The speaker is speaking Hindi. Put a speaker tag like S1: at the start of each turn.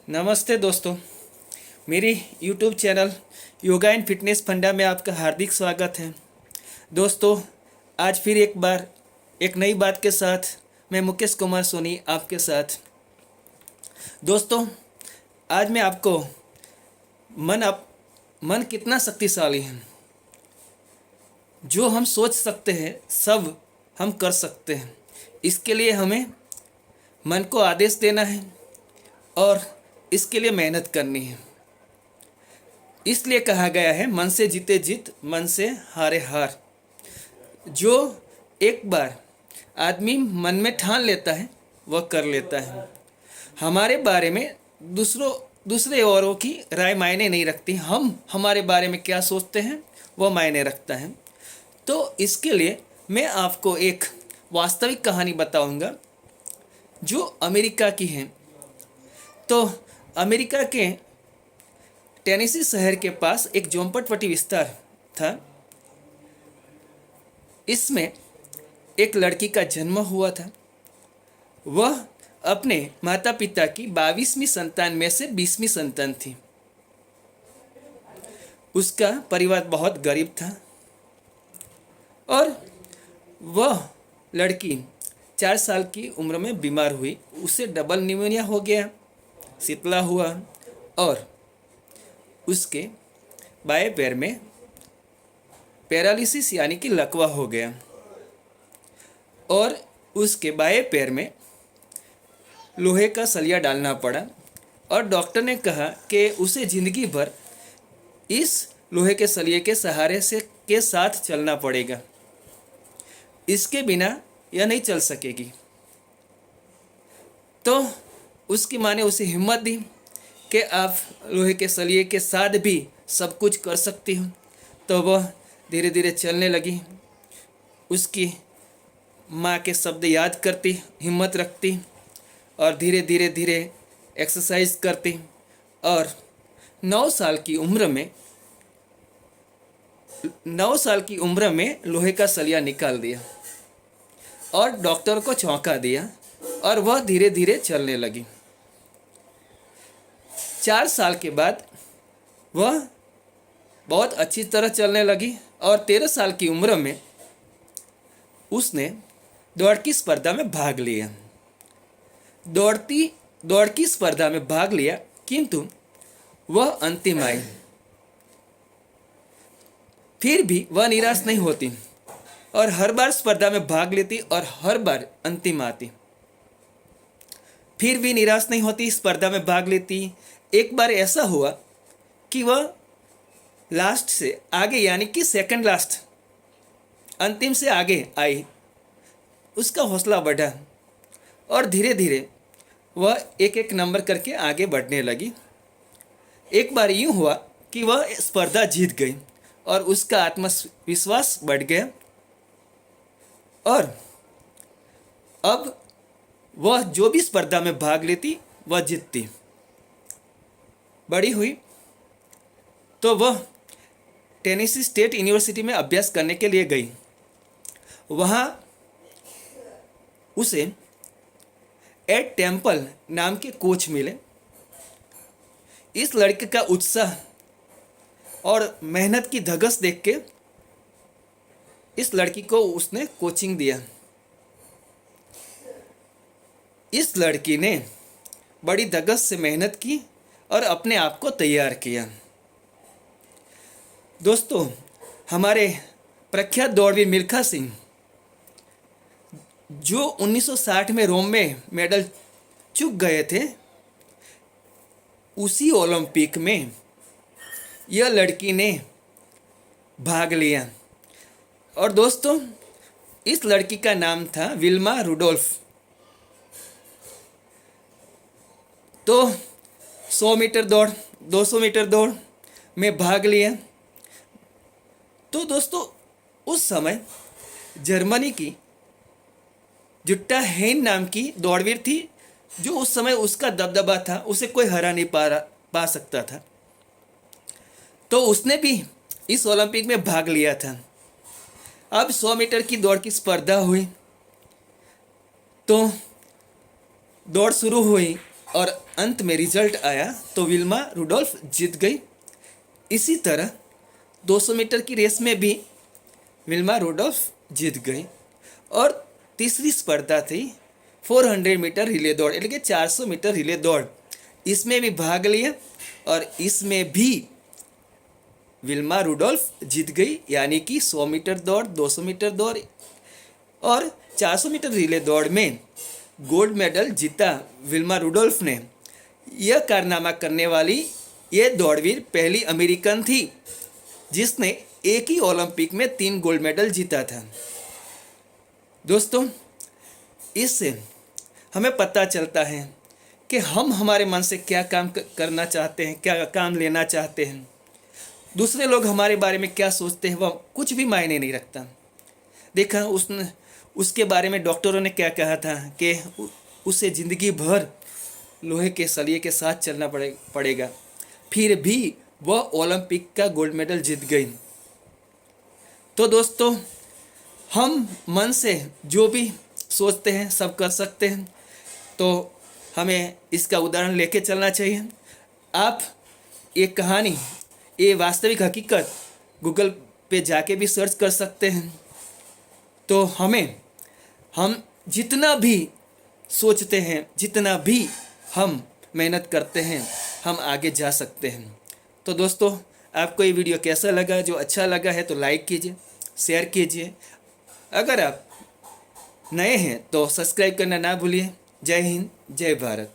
S1: नमस्ते दोस्तों, मेरी YouTube channel yoga and fitness फंडा में आपका हार्दिक स्वागत है। दोस्तों, आज फिर एक बार एक नई बात के साथ मैं मुकेश कुमार सोनी आपके साथ। दोस्तों, आज मैं आपको मन कितना शक्तिशाली है। जो हम सोच सकते हैं सब हम कर सकते हैं। इसके लिए हमें मन को आदेश देना है और इसके लिए मेहनत करनी है। इसलिए कहा गया है, मन से जीते जीत, मन से हारे हार। जो एक बार आदमी मन में ठान लेता है वह कर लेता है। हमारे बारे में दूसरे औरों की राय मायने नहीं रखती। हम हमारे बारे में क्या सोचते हैं वह मायने रखता है। तो इसके लिए मैं आपको एक वास्तविक कहानी बताऊंगा जो अमेरिका की है। तो अमेरिका के टेनेसी शहर के पास एक झोंपड़पट्टी विस्तार था। इसमें एक लड़की का जन्म हुआ था। वह अपने माता पिता की 22वीं संतान में से 20वीं संतान थी। उसका परिवार बहुत गरीब था और वह लड़की 4 साल की उम्र में बीमार हुई। उसे डबल निमोनिया हो गया, शीतला हुआ और उसके बाएं पैर में पैरालिसिस यानी कि लकवा हो गया और उसके बाएं पैर में लोहे का सलिया डालना पड़ा। और डॉक्टर ने कहा कि उसे ज़िंदगी भर इस लोहे के सलिए के सहारे से के साथ चलना पड़ेगा। इसके बिना यह नहीं चल सकेगी। तो उसकी माँ ने उसे हिम्मत दी कि आप लोहे के सलिए के साथ भी सब कुछ कर सकती हो। तो वह धीरे धीरे चलने लगी। उसकी माँ के शब्द याद करती, हिम्मत रखती और धीरे धीरे धीरे एक्सरसाइज करती और 9 साल की उम्र में लोहे का सलिया निकाल दिया और डॉक्टर को चौंका दिया और वह धीरे धीरे चलने लगी। 4 साल के बाद वह बहुत अच्छी तरह चलने लगी और 13 साल की उम्र में उसने दौड़ की स्पर्धा में भाग लिया। दौड़ की स्पर्धा में भाग लिया, किंतु वह अंतिम आई। फिर भी वह निराश नहीं होती और हर बार स्पर्धा में भाग लेती और हर बार अंतिम आती। फिर भी निराश नहीं होती, स्पर्धा में भाग लेती। एक बार ऐसा हुआ कि वह लास्ट से आगे यानी कि सेकंड लास्ट, अंतिम से आगे आई। उसका हौसला बढ़ा और धीरे धीरे वह एक एक नंबर करके आगे बढ़ने लगी। एक बार यूँ हुआ कि वह स्पर्धा जीत गई और उसका आत्मविश्वास बढ़ गया और अब वह जो भी स्पर्धा में भाग लेती वह जीतती। बड़ी हुई तो वह टेनेसी स्टेट यूनिवर्सिटी में अभ्यास करने के लिए गई। वहाँ उसे एड टेम्पल नाम के कोच मिले। इस लड़के का उत्साह और मेहनत की धगस देख के इस लड़की को उसने कोचिंग दिया। इस लड़की ने बड़ी धगस से मेहनत की और अपने आप को तैयार किया। दोस्तों, हमारे प्रख्यात दौड़वीर मिल्खा सिंह जो 1960 में रोम में मेडल चूक गए थे, उसी ओलंपिक में यह लड़की ने भाग लिया। और दोस्तों, इस लड़की का नाम था विल्मा रुडोल्फ। तो 100 मीटर दौड़, 200 मीटर दौड़ में भाग लिया। तो दोस्तों, उस समय जर्मनी की जुट्टा हेन नाम की दौड़वीर थी, जो उस समय उसका दबदबा था, उसे कोई हरा नहीं पा सकता था। तो उसने भी इस ओलंपिक में भाग लिया था। अब 100 मीटर की दौड़ की स्पर्धा हुई तो दौड़ शुरू हुई और अंत में रिजल्ट आया तो विल्मा रुडोल्फ जीत गई। इसी तरह 200 मीटर की रेस में भी विल्मा रुडोल्फ जीत गई। और तीसरी स्पर्धा थी 400 मीटर रिले दौड़, यानी कि 400 मीटर रिले दौड़। इसमें भी भाग लिया और इसमें भी विल्मा रुडोल्फ जीत गई, यानी कि 100 मीटर दौड़, 200 मीटर दौड़ और 400 मीटर रिले दौड़ में गोल्ड मेडल जीता विल्मा रुडोल्फ ने। यह कारनामा करने वाली ये दौड़वीर पहली अमेरिकन थी जिसने एक ही ओलंपिक में 3 गोल्ड मेडल जीता था। दोस्तों, इससे हमें पता चलता है कि हम हमारे मन से क्या काम करना चाहते हैं, क्या काम लेना चाहते हैं। दूसरे लोग हमारे बारे में क्या सोचते हैं वह कुछ भी मायने नहीं रखता। देखा उसके बारे में डॉक्टरों ने क्या कहा था कि उसे ज़िंदगी भर लोहे के सलिए के साथ चलना पड़ेगा, फिर भी वह ओलंपिक का गोल्ड मेडल जीत गई। तो दोस्तों, हम मन से जो भी सोचते हैं सब कर सकते हैं, तो हमें इसका उदाहरण लेके चलना चाहिए। आप ये कहानी, ये वास्तविक हकीकत गूगल पे जाके भी सर्च कर सकते हैं। तो हम जितना भी सोचते हैं, जितना भी हम मेहनत करते हैं, हम आगे जा सकते हैं। तो दोस्तों, आपको ये वीडियो कैसा लगा? जो अच्छा लगा है तो लाइक कीजिए, शेयर कीजिए। अगर आप नए हैं तो सब्सक्राइब करना ना भूलिए। जय हिंद, जय भारत।